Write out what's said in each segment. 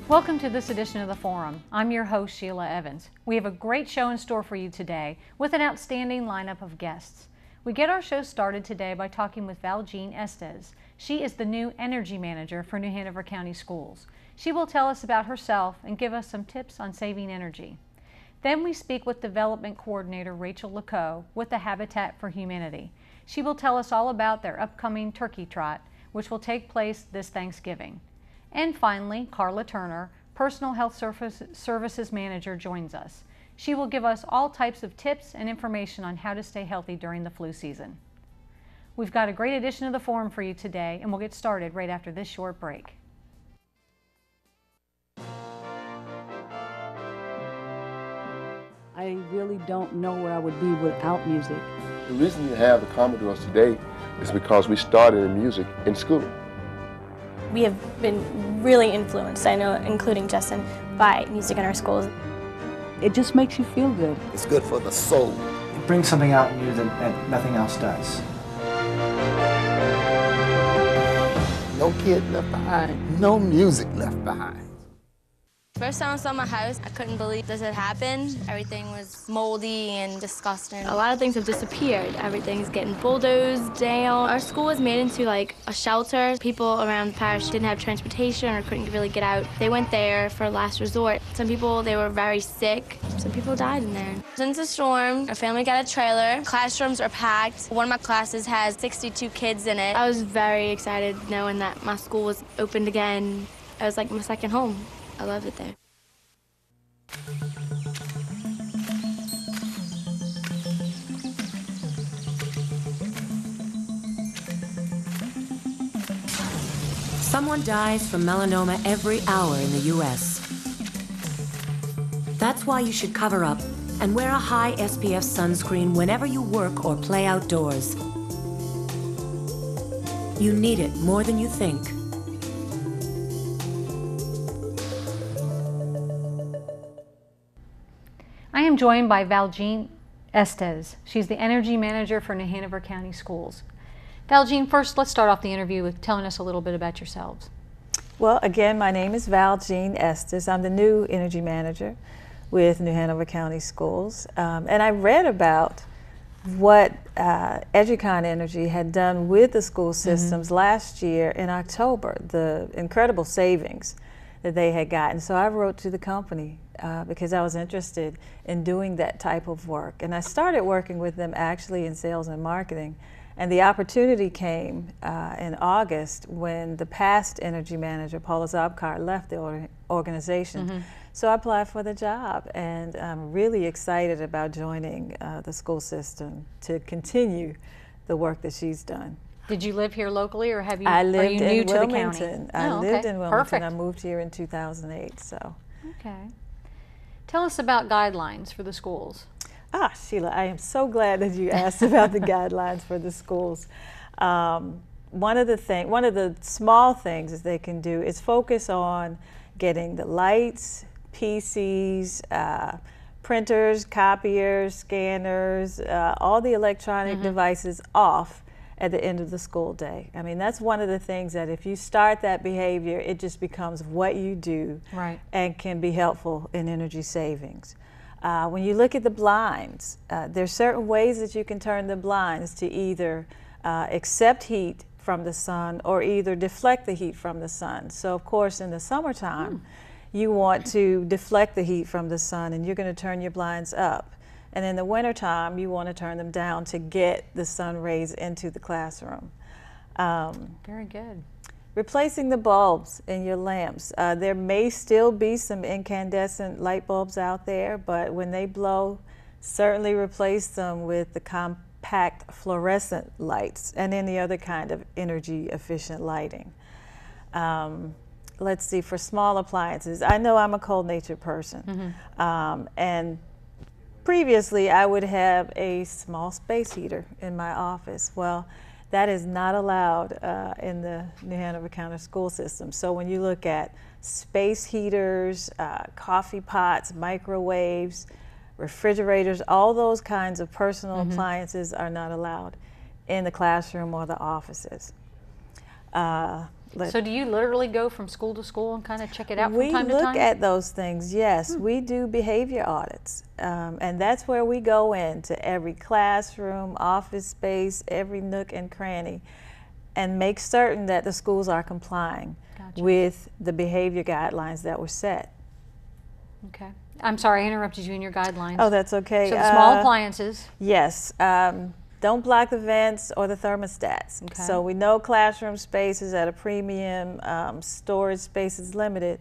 Welcome to this edition of The Forum. I'm your host, Sheila Evans. We have a great show in store for you today with an outstanding lineup of guests. We get our show started today by talking with Valjean Estes. She is the new Energy Manager for New Hanover County Schools. She will tell us about herself and give us some tips on saving energy. Then we speak with Development Coordinator Rachel Lecoux with the Habitat for Humanity. She will tell us all about their upcoming Turkey Trot, which will take place this Thanksgiving. And finally, Carla Turner, Personal Health Services Manager, joins us. She will give us all types of tips and information on how to stay healthy during the flu season. We've got a great edition of The Forum for you today, and we'll get started right after this short break. I really don't know where I would be without music. The reason you have the Commodores today is because we started in music in school. We have been really influenced, I know, including Justin, by music in our schools. It just makes you feel good. It's good for the soul. It brings something out in you that nothing else does. No kid left behind, no music left behind. First time I saw my house, I couldn't believe this had happened. Everything was moldy and disgusting. A lot of things have disappeared. Everything's getting bulldozed down. Our school was made into like a shelter. People around the parish didn't have transportation or couldn't really get out. They went there for last resort. Some people, they were very sick. Some people died in there. Since the storm, our family got a trailer. Classrooms are packed. One of my classes has 62 kids in it. I was very excited knowing that my school was opened again. It was like my second home. I love it there. Someone dies from melanoma every hour in the U.S. That's why you should cover up and wear a high SPF sunscreen whenever you work or play outdoors. You need it more than you think. I am joined by Valjean Estes. She's the Energy Manager for New Hanover County Schools. Valjean, first let's start off the interview with telling us a little bit about yourselves. Well, again, my name is Valjean Estes. I'm the new Energy Manager with New Hanover County Schools. And I read about what Educon Energy had done with the school systems last year in October, the incredible savings that they had gotten. So I wrote to the company because I was interested in doing that type of work. And I started working with them actually in sales and marketing. And the opportunity came in August when the past energy manager, Paula Zobkar, left the organization. So I applied for the job, and I'm really excited about joining the school system to continue the work that she's done. Did you live here locally, or have you? I lived are you new in to Wilmington. the county? I lived in Wilmington. Perfect. I moved here in 2008. So. Okay. Tell us about guidelines for the schools. Sheila, I am so glad that you asked about the guidelines for the schools. One of the small things that they can do is focus on getting the lights, PCs, printers, copiers, scanners, all the electronic devices off at the end of the school day. I mean, that's one of the things that if you start that behavior, it just becomes what you do and can be helpful in energy savings. When you look at the blinds, there's certain ways that you can turn the blinds to either accept heat from the sun or either deflect the heat from the sun. So of course in the summertime, you want to deflect the heat from the sun, and you're going to turn your blinds up. And in the wintertime, you want to turn them down to get the sun rays into the classroom. Very good. Replacing the bulbs in your lamps. There may still be some incandescent light bulbs out there, but when they blow, certainly replace them with the compact fluorescent lights and any other kind of energy efficient lighting. Let's see, for small appliances, I know I'm a cold-natured person, and previously I would have a small space heater in my office. Well, that is not allowed in the New Hanover County school system. So when you look at space heaters, coffee pots, microwaves, refrigerators, all those kinds of personal appliances are not allowed in the classroom or the offices. So do you literally go from school to school and kind of check it out from time to time? We look at those things, yes. We do behavior audits, and that's where we go into every classroom, office space, every nook and cranny, and make certain that the schools are complying with the behavior guidelines that were set. Okay. I'm sorry, I interrupted you in your guidelines. Oh, that's okay. So the small appliances. Yes. Don't block the vents or the thermostats. Okay. So we know classroom space is at a premium, storage space is limited,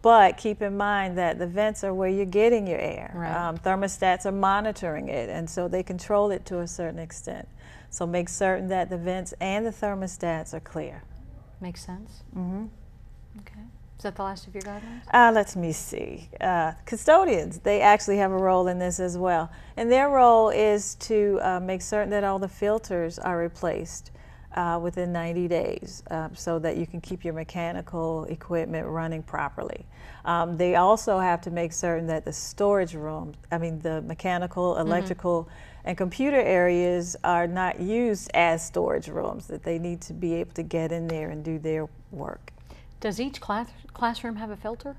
but keep in mind that the vents are where you're getting your air. Right. Thermostats are monitoring it, and so they control it to a certain extent. So make certain that the vents and the thermostats are clear. Makes sense. Okay. Is that the last of your guidelines? Let me see. Custodians, they actually have a role in this as well. And their role is to make certain that all the filters are replaced within 90 days so that you can keep your mechanical equipment running properly. They also have to make certain that the storage room, the mechanical, electrical, and computer areas are not used as storage rooms, that they need to be able to get in there and do their work. Does each classroom have a filter?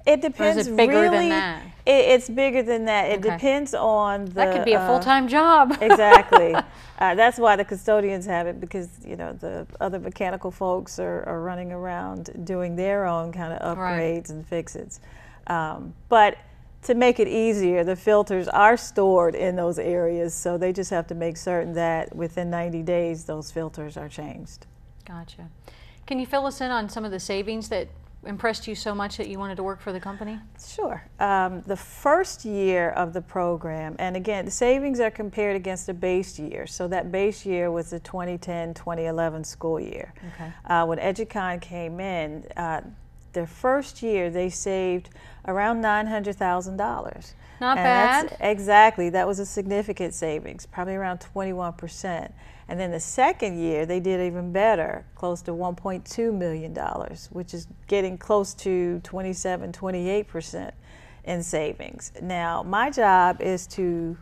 It depends. Or is it bigger really, than that? It's bigger than that. It depends on the... That could be a full-time job. Exactly. That's why the custodians have it, because the other mechanical folks are running around doing their own kind of upgrades and fixes. But to make it easier, the filters are stored in those areas, so they just have to make certain that within 90 days those filters are changed. Gotcha. Can you fill us in on some of the savings that impressed you so much that you wanted to work for the company? Sure. The first year of the program, and again, the savings are compared against a base year. So that base year was the 2010-2011 school year. Okay. When EduCon came in, their first year they saved around $900,000. Not bad. Exactly. That was a significant savings, probably around 21%. And then the second year, they did even better, close to $1.2 million, which is getting close to 27–28% in savings. Now, my job is to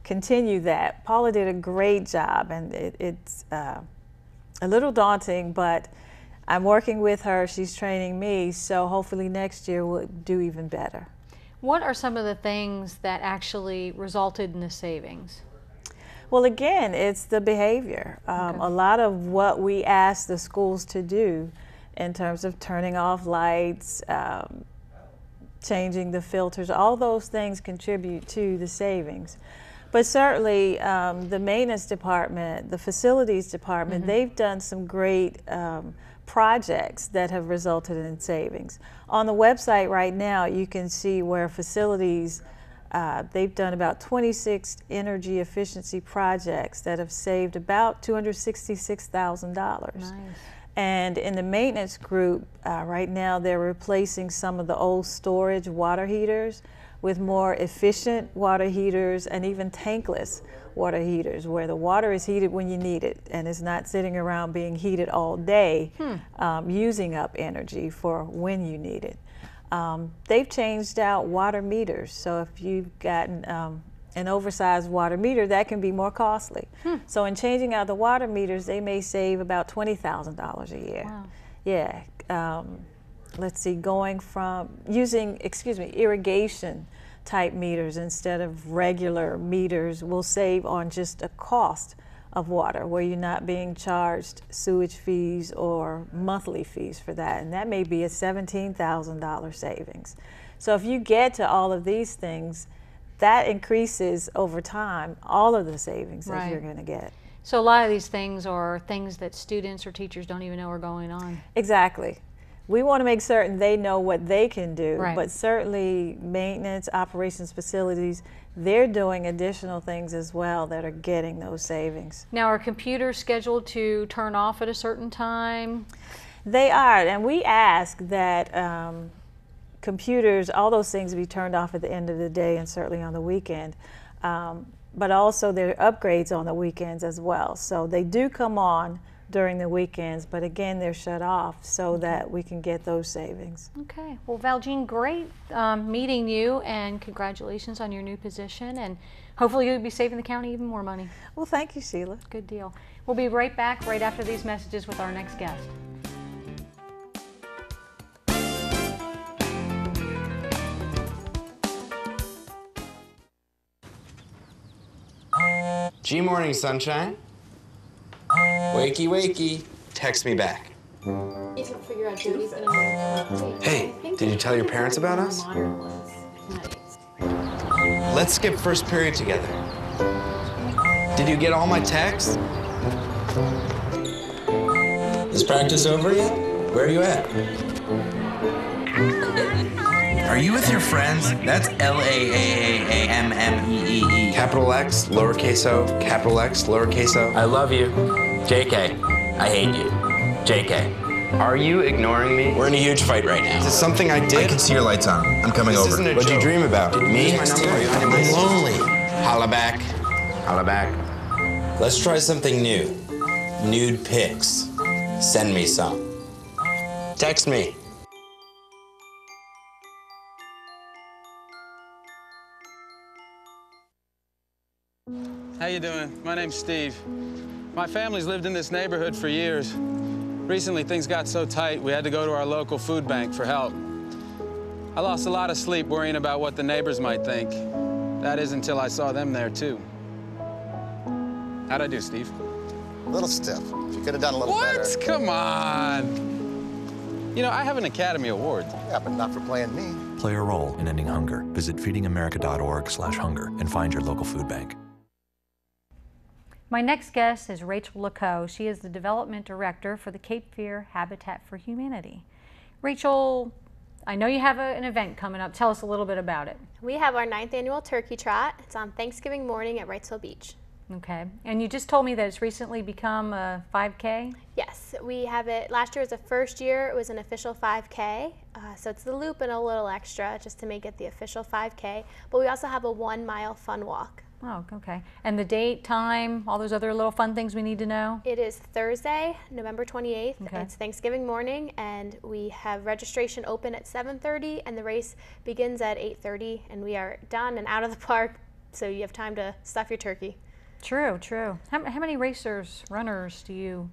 continue that. Paula did a great job, and it's a little daunting, but I'm working with her. She's training me, so hopefully next year we'll do even better. What are some of the things that actually resulted in the savings? Well, again, it's the behavior. A lot of what we ask the schools to do in terms of turning off lights, changing the filters, all those things contribute to the savings. But certainly the maintenance department, the facilities department, they've done some great projects that have resulted in savings. On the website right now, you can see where facilities they've done about 26 energy efficiency projects that have saved about $266,000. Nice. And in the maintenance group, right now they're replacing some of the old storage water heaters with more efficient water heaters and even tankless water heaters, where the water is heated when you need it and it's not sitting around being heated all day, using up energy for when you need it. They've changed out water meters, so if you've gotten an oversized water meter, that can be more costly. So in changing out the water meters, they may save about $20,000 a year. Wow. Yeah. Let's see, going from using, irrigation type meters instead of regular meters will save on just a cost of water, where you're not being charged sewage fees or monthly fees for that, and that may be a $17,000 savings. So if you get to all of these things, that increases over time all of the savings that you're going to get. So a lot of these things are things that students or teachers don't even know are going on. Exactly. We want to make certain they know what they can do, Right. but certainly maintenance, operations, facilities, they're doing additional things as well that are getting those savings. Now, are computers scheduled to turn off at a certain time? They are, and we ask that computers, all those things be turned off at the end of the day and certainly on the weekend. But also there are upgrades on the weekends as well. So they do come on during the weekends, but again, they're shut off so that we can get those savings. Okay. Well, Valjean, great meeting you, and congratulations on your new position, and hopefully you'll be saving the county even more money. Well, thank you, Sheila. Good deal. We'll be right back right after these messages with our next guest. G morning, sunshine. Wakey, wakey. Text me back. Hey, did you tell your parents about us? Let's skip first period together. Did you get all my texts? Is practice over yet? Where are you at? Are you with your friends? That's L-A-A-A-A-M-M-E-E-E. Capital X, lowercase o, capital X, lowercase o. I love you. JK, I hate you. JK. Are you ignoring me? We're in a huge fight right now. Is this something I did? I can see your lights on. I'm coming over. What'd you dream about? Me? I'm lonely. Holla back. Holla back. Let's try something new. Nude pics. Send me some. Text me. How you doing? My name's Steve. My family's lived in this neighborhood for years. Recently, things got so tight, we had to go to our local food bank for help. I lost a lot of sleep worrying about what the neighbors might think. That is until I saw them there, too. How'd I do, Steve? A little stiff. You could have done a little better. What? Come on. You know, I have an Academy Award. Yeah, but not for playing me. Play a role in ending hunger. Visit feedingamerica.org/hunger and find your local food bank. My next guest is Rachel LaCoe. She is the Development Director for the Cape Fear Habitat for Humanity. Rachel, I know you have an event coming up. Tell us a little bit about it. We have our 9th annual Turkey Trot. It's on Thanksgiving morning at Wrightsville Beach. Okay. And you just told me that it's recently become a 5K? Yes, we have it. Last year was the first year it was an official 5K. So it's the loop and a little extra just to make it the official 5K. But we also have a 1-mile fun walk. Oh, okay. And the date, time, all those other little fun things we need to know? It is Thursday, November 28th. Okay. It's Thanksgiving morning, and we have registration open at 7:30, and the race begins at 8:30, and we are done and out of the park, so you have time to stuff your turkey. True, true. How many racers, runners do you?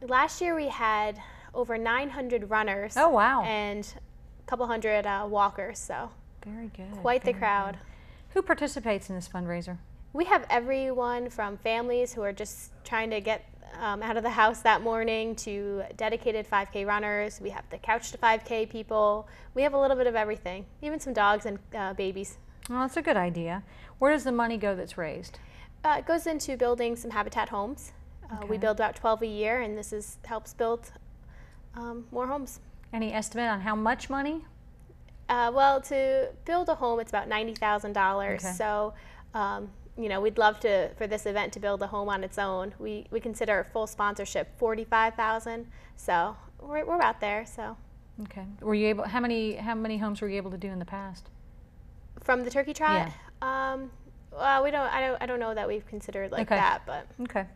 Last year we had over 900 runners. Oh, wow. And a couple hundred walkers, so very good. Quite the crowd. Good. Who participates in this fundraiser? We have everyone from families who are just trying to get out of the house that morning to dedicated 5K runners. We have the Couch to 5K people. We have a little bit of everything, even some dogs and babies. Well, that's a good idea. Where does the money go that's raised? It goes into building some habitat homes. Okay. We build about 12 a year, and this helps build more homes. Any estimate on how much money? Well, to build a home, it's about $90,000. Okay. So, you know, we'd love for this event to build a home on its own. We consider full sponsorship $45,000. So we're about there. So. Okay. Were you able? How many homes were you able to do in the past? From the Turkey Trot? Yeah. Well, I don't know that we've considered like that, but. Okay.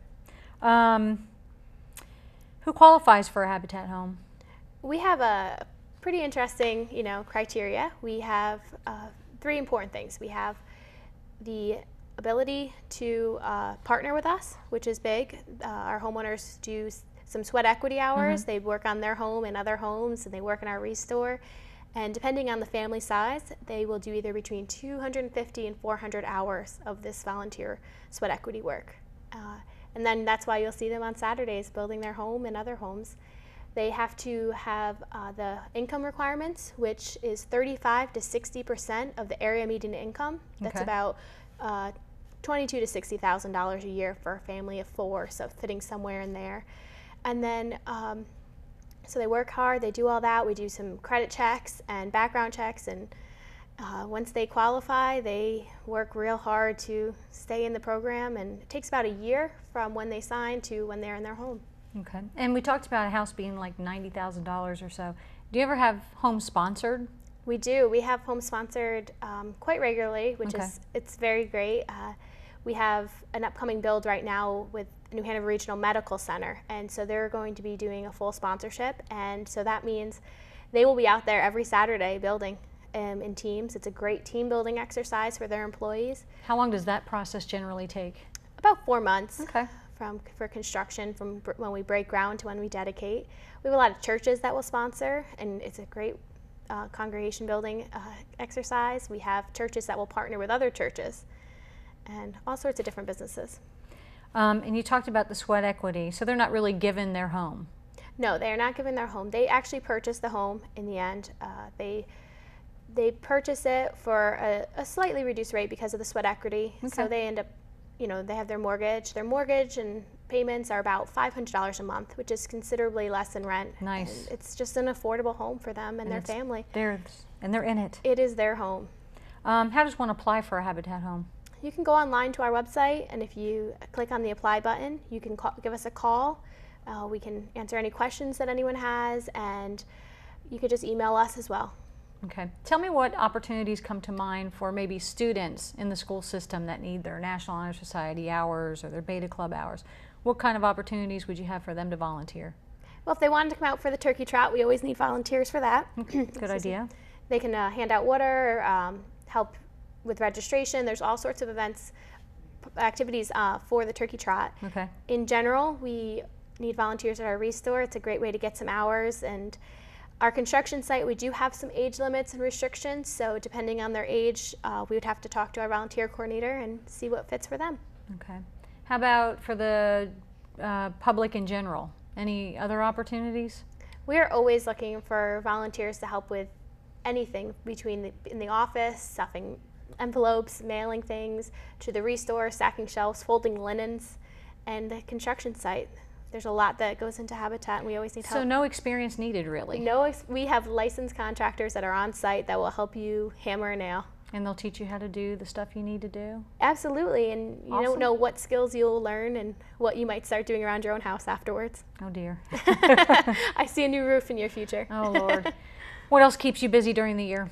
Who qualifies for a habitat home? We have a pretty interesting, criteria. We have 3 important things. We have the ability to partner with us, which is big. Our homeowners do some sweat equity hours. They work on their home and other homes, and they work in our restore. And depending on the family size, they will do either between 250 and 400 hours of this volunteer sweat equity work. And then that's why you'll see them on Saturdays building their home and other homes. They have to have the income requirements, which is 35 to 60% of the area median income. That's about $22,000 to $60,000 a year for a family of 4, so fitting somewhere in there. And then, so they work hard, they do all that. We do some credit checks and background checks, and once they qualify, they work real hard to stay in the program, and it takes about a year from when they sign to when they're in their home. Okay. And we talked about a house being like $90,000 or so. Do you ever have homes sponsored? We do. We have homes sponsored quite regularly, which is it's very great. we have an upcoming build right now with New Hanover Regional Medical Center, and so they're going to be doing a full sponsorship, and so that means they will be out there every Saturday building in teams. It's a great team building exercise for their employees. How long does that process generally take? About 4 months. Okay. For construction, from when we break ground to when we dedicate. We have a lot of churches that will sponsor, and it's a great congregation building exercise. We have churches that will partner with other churches and all sorts of different businesses. And you talked about the sweat equity, so they're not really given their home. No, they are not given their home. They actually purchase the home in the end. They purchase it for a slightly reduced rate because of the sweat equity. Okay. So they end up, they have their mortgage. Their mortgage and payments are about $500 a month, which is considerably less than rent. Nice. And it's just an affordable home for them and their family. They're in it. It is their home. How does one apply for a Habitat home? You can go online to our website, and if you click on the apply button, you can give us a call. We can answer any questions that anyone has, and you could just email us as well. Okay. Tell me what opportunities come to mind for maybe students in the school system that need their National Honor Society hours or their Beta Club hours. What kind of opportunities would you have for them to volunteer? Well, if they wanted to come out for the turkey trot, we always need volunteers for that. Good idea. They can hand out water, help with registration. There's all sorts of events, activities for the turkey trot. Okay. In general, we need volunteers at our restore. It's a great way to get some hours. And our construction site, we do have some age limits and restrictions, so depending on their age, we would have to talk to our volunteer coordinator and see what fits for them. Okay. How about for the public in general? Any other opportunities? We are always looking for volunteers to help with anything in the office, stuffing envelopes, mailing things, to the restore, stacking shelves, folding linens, and the construction site. There's a lot that goes into Habitat, and we always need help. So no experience needed, really? No, we have licensed contractors that are on site that will help you hammer a nail. And they'll teach you how to do the stuff you need to do? Absolutely, and you don't know what skills you'll learn and what you might start doing around your own house afterwards. Oh dear. I see a new roof in your future. Oh Lord. What else keeps you busy during the year?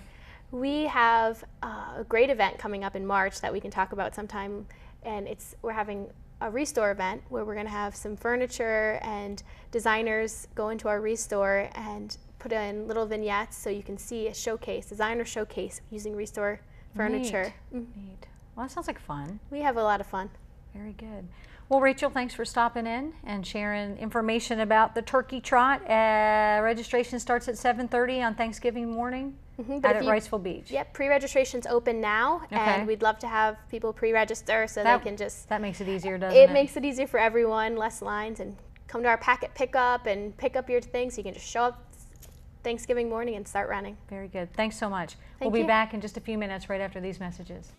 We have a great event coming up in March that we can talk about sometime, and we're having a restore event where we're going to have some furniture and designers go into our restore and put in little vignettes so you can see a designer showcase using restore furniture. Neat. Well, that sounds like fun. We have a lot of fun. Very good. Well, Rachel, thanks for stopping in and sharing information about the turkey trot. Registration starts at 7:30 on Thanksgiving morning at Wrightsville Beach. Yep, pre-registration's open now, and we'd love to have people pre-register so they can just... That makes it easier, doesn't it? It makes it easier for everyone, less lines, and come to our packet pickup and pick up your things so you can just show up Thanksgiving morning and start running. Very good. Thanks so much. Thank We'll you. be back in just a few minutes right after these messages.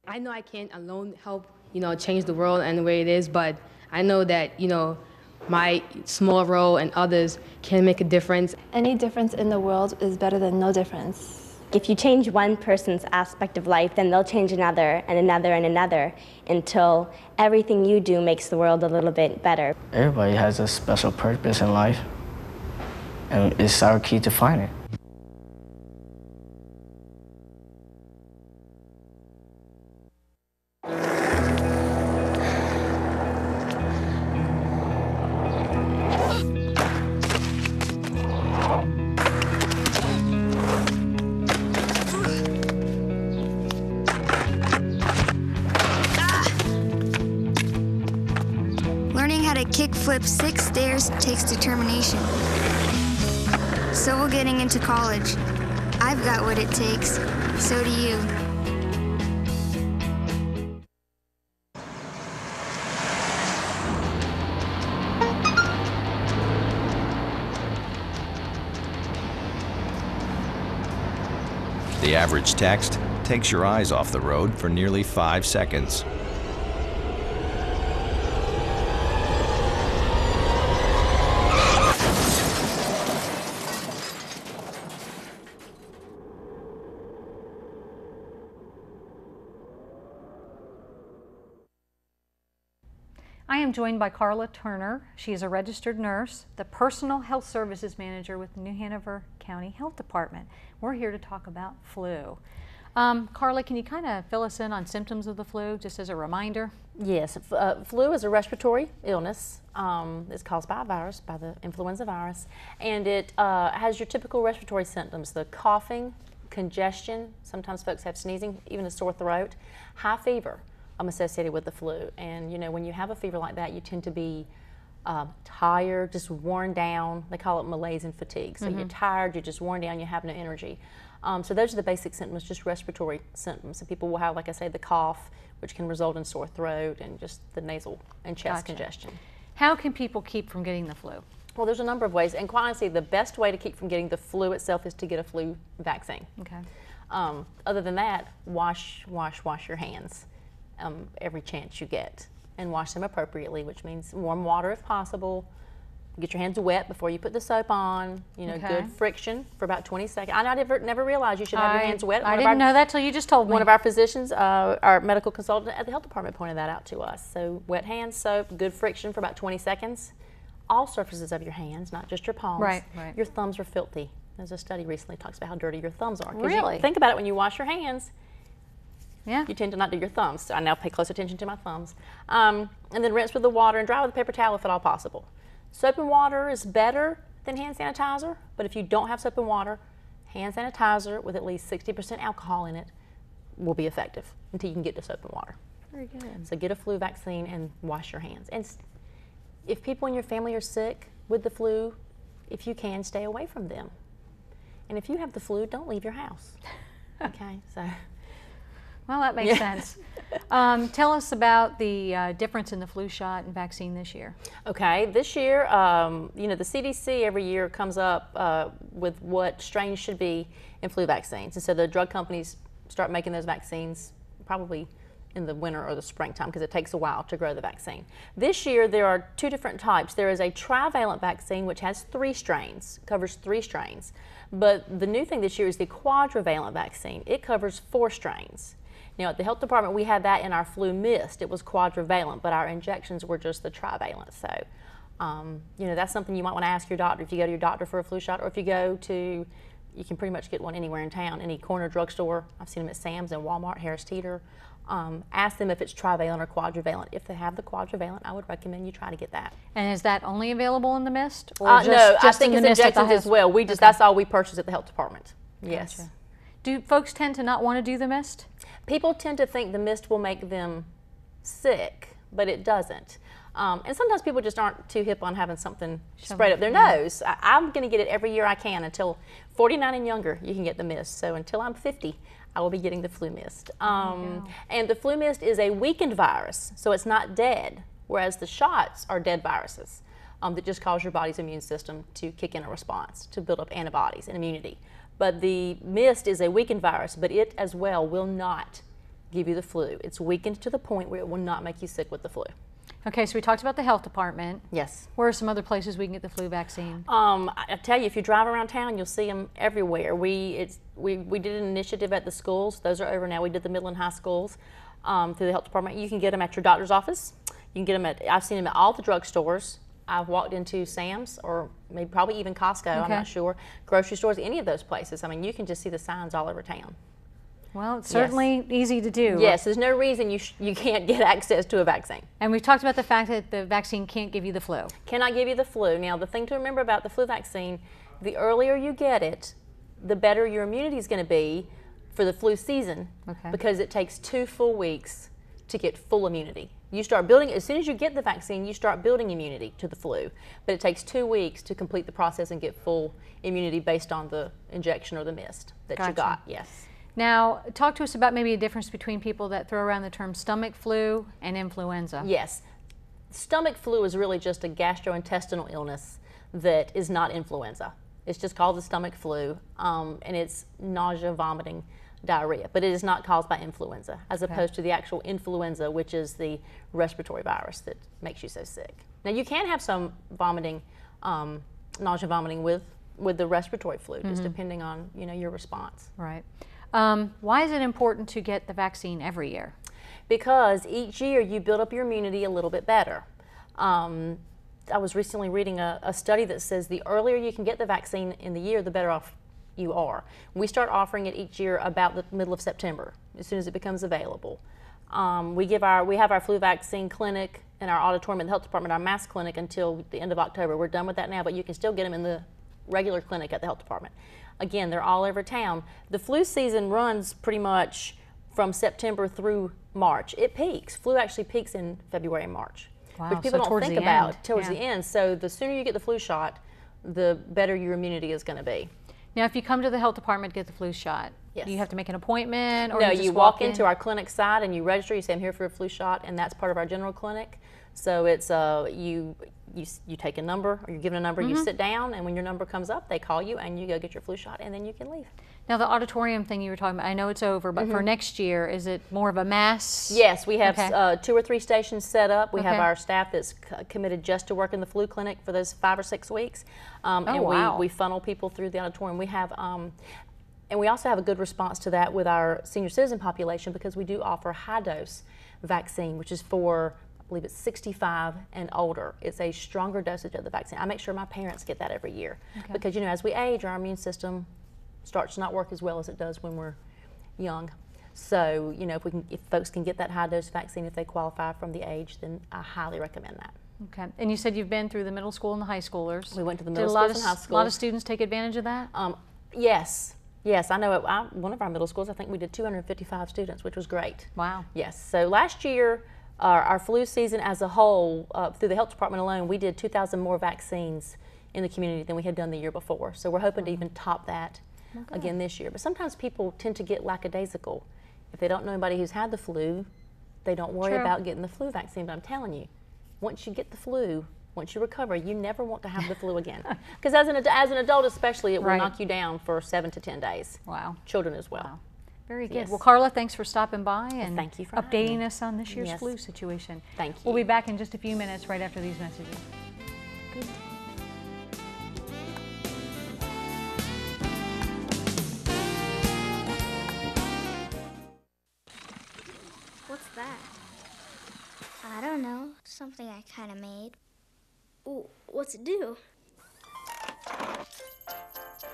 I know I can't alone help, change the world and the way it is, but I know that, my small role and others can make a difference. Any difference in the world is better than no difference. If you change one person's aspect of life, then they'll change another and another and another until everything you do makes the world a little bit better. Everybody has a special purpose in life, and it's our key to find it. Learning how to kickflip 6 stairs takes determination. So will getting into college. I've got what it takes. So do you. The average text takes your eyes off the road for nearly 5 seconds. I am joined by Carla Turner. She is a registered nurse, the Personal Health Services Manager with the New Hanover County Health Department. We're here to talk about flu. Carla, can you kind of fill us in on symptoms of the flu, just as a reminder? Yes, flu is a respiratory illness. It's caused by a virus, by the influenza virus, and it has your typical respiratory symptoms: the coughing, congestion. Sometimes folks have sneezing, even a sore throat, high fever associated with the flu. And you know, when you have a fever like that, you tend to be tired, just worn down. They call it malaise and fatigue. So you're tired, you're just worn down, you have no energy. So those are the basic symptoms, just respiratory symptoms. And people will have, like I say, the cough, which can result in sore throat, and just the nasal and chest congestion. How can people keep from getting the flu? Well, there's a number of ways, and quite honestly, the best way to keep from getting the flu itself is to get a flu vaccine. Okay. Other than that, wash your hands every chance you get, and wash them appropriately, which means warm water if possible. Get your hands wet before you put the soap on. You know, good friction for about 20 seconds. I never realized you should have your hands wet. I didn't know that till you just told me. One of our physicians, our medical consultant at the health department, pointed that out to us. So wet hands, soap, good friction for about 20 seconds. All surfaces of your hands, not just your palms. Right. Your thumbs are filthy. There's a study recently that talks about how dirty your thumbs are. Really? Think about it when you wash your hands. Yeah. You tend to not do your thumbs. So I now pay close attention to my thumbs. And then rinse with the water and dry with a paper towel if at all possible. Soap and water is better than hand sanitizer, but if you don't have soap and water, hand sanitizer with at least 60% alcohol in it will be effective until you can get to soap and water. Very good. So get a flu vaccine and wash your hands. And if people in your family are sick with the flu, if you can, stay away from them. And if you have the flu, don't leave your house. Okay, so. Well, that makes sense. Tell us about the difference in the flu shot and vaccine this year. Okay, this year, you know, the CDC every year comes up with what strains should be in flu vaccines. And so the drug companies start making those vaccines probably in the winter or the springtime, because it takes a while to grow the vaccine. This year, there are two different types. There is a trivalent vaccine, which has 3 strains, covers 3 strains. But the new thing this year is the quadrivalent vaccine. It covers 4 strains. Now, at the health department, we had that in our flu mist. It was quadrivalent, but our injections were just the trivalent. So, you know, that's something you might want to ask your doctor if you go to your doctor for a flu shot, or if you go to, you can pretty much get one anywhere in town, any corner drugstore. I've seen them at Sam's and Walmart, Harris Teeter. Ask them if it's trivalent or quadrivalent. If they have the quadrivalent, I would recommend you try to get that. And is that only available in the mist? Or No, I think it's injections as well. We just, that's all we purchase at the health department. Yes. Gotcha. Do folks tend to not want to do the mist? People tend to think the mist will make them sick, but it doesn't. And sometimes people just aren't too hip on having something sprayed up their nose. I'm going to get it every year I can. Until 49 and younger, you can get the mist. So until I'm 50, I will be getting the flu mist. And the flu mist is a weakened virus, so it's not dead, whereas the shots are dead viruses that just cause your body's immune system to kick in a response, to build up antibodies and immunity. But the mist is a weakened virus, but it as well will not give you the flu. It's weakened to the point where it will not make you sick with the flu. Okay, so we talked about the health department. Yes. Where are some other places we can get the flu vaccine? I tell you, if you drive around town, you'll see them everywhere. We did an initiative at the schools. Those are over now. We did the Midland High schools through the health department. You can get them at your doctor's office. You can get them at, I've seen them at all the drugstores. I've walked into Sam's, or maybe probably even Costco, I'm not sure, grocery stores, any of those places. I mean, you can just see the signs all over town. Well, it's certainly easy to do. Yes, there's no reason you can't get access to a vaccine. And we've talked about the fact that the vaccine can't give you the flu. Cannot give you the flu. Now, the thing to remember about the flu vaccine, the earlier you get it, the better your immunity is going to be for the flu season, because it takes 2 full weeks to get full immunity. You start building, as soon as you get the vaccine, you start building immunity to the flu, but it takes 2 weeks to complete the process and get full immunity based on the injection or the mist that you got. Yes. Now, talk to us about maybe a difference between people that throw around the term stomach flu and influenza. Yes. Stomach flu is really just a gastrointestinal illness that is not influenza. It's just called the stomach flu, and it's nausea, vomiting, diarrhea, but it is not caused by influenza, as opposed to the actual influenza, which is the respiratory virus that makes you so sick. Now, you can have some vomiting, nausea, vomiting with the respiratory flu, just depending on your response. Right. Why is it important to get the vaccine every year? Because each year you build up your immunity a little bit better. I was recently reading a study that says the earlier you can get the vaccine in the year, the better off you are. We start offering it each year about the middle of September, as soon as it becomes available. We have our flu vaccine clinic in our auditorium in the health department, our mass clinic, until the end of October. We're done with that now, but you can still get them in the regular clinic at the health department. Again, they're all over town. The flu season runs pretty much from September through March. It peaks. Flu actually peaks in February and March, wow, which people so don't think about towards yeah. the end. So the sooner you get the flu shot, the better your immunity is going to be. Now, if you come to the health department to get the flu shot, yes. do you have to make an appointment? Or No, you just you walk in? into our clinic side and you register. You say, I'm here for a flu shot, and that's part of our general clinic. So it's you take a number, or you're given a number, you sit down, and when your number comes up, they call you, and you go get your flu shot, and then you can leave. Now, the auditorium thing you were talking about, I know it's over, but for next year, is it more of a mass? Yes, we have 2 or 3 stations set up. We have our staff that's committed just to work in the flu clinic for those 5 or 6 weeks. And wow. we funnel people through the auditorium. We have, and we also have a good response to that with our senior citizen population, because we do offer high-dose vaccine, which is for, I believe it's 65 and older. It's a stronger dosage of the vaccine. I make sure my parents get that every year, because, you know, as we age, our immune system starts to not work as well as it does when we're young. So, you know, if folks can get that high-dose vaccine, if they qualify from the age, then I highly recommend that. Okay. And you said you've been through the middle school and the high schoolers. We went to the middle schools and high schools. A lot of students take advantage of that? Yes. Yes, I know at one of our middle schools, I think we did 255 students, which was great. Wow. Yes. So last year, our flu season as a whole, through the health department alone, we did 2,000 more vaccines in the community than we had done the year before. So we're hoping to even top that again this year. But sometimes people tend to get lackadaisical. If they don't know anybody who's had the flu, they don't worry about getting the flu vaccine. But I'm telling you, once you get the flu, once you recover, you never want to have the flu again. Because as an adult especially, it will knock you down for 7 to 10 days. Wow. Children as well. Wow. Very good. Well, Carla, thanks for stopping by and thank you for updating us on this year's flu situation. Thank you. We'll be back in just a few minutes right after these messages. Good. What's that? I don't know. Something I kind of made. Ooh, what's it do?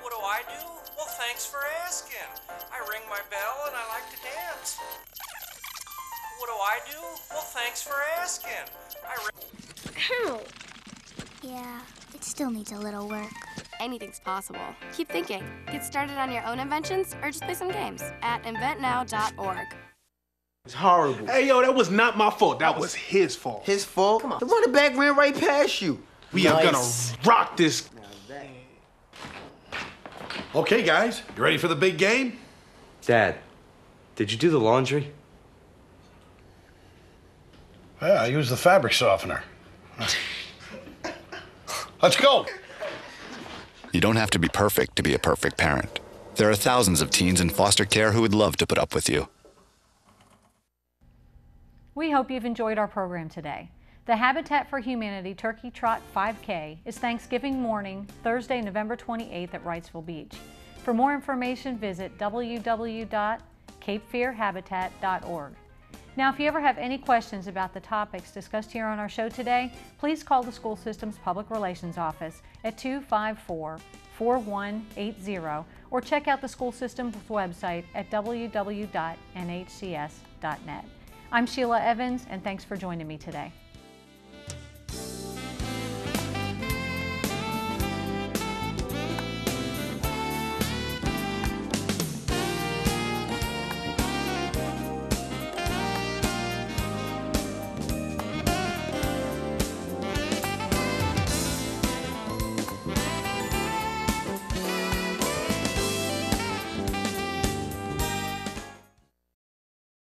What do I do? Well, thanks for asking. I ring my bell and I like to dance. What do I do? Well, thanks for asking. Ow! Yeah, it still needs a little work. Anything's possible. Keep thinking. Get started on your own inventions or just play some games at inventnow.org. It's horrible. Hey, yo, that was not my fault. That was his fault. His fault? Come on. The running back ran right past you. We are gonna rock this. Okay, guys, you ready for the big game? Dad, did you do the laundry? Yeah, I used the fabric softener. Let's go. You don't have to be perfect to be a perfect parent. There are thousands of teens in foster care who would love to put up with you. We hope you've enjoyed our program today. The Habitat for Humanity Turkey Trot 5K is Thanksgiving morning, Thursday, November 28th at Wrightsville Beach. For more information, visit www.capefearhabitat.org. Now, if you ever have any questions about the topics discussed here on our show today, please call the school system's public relations office at 254-4180 or check out the school system's website at www.nhcs.net. I'm Shelia Evans, and thanks for joining me today.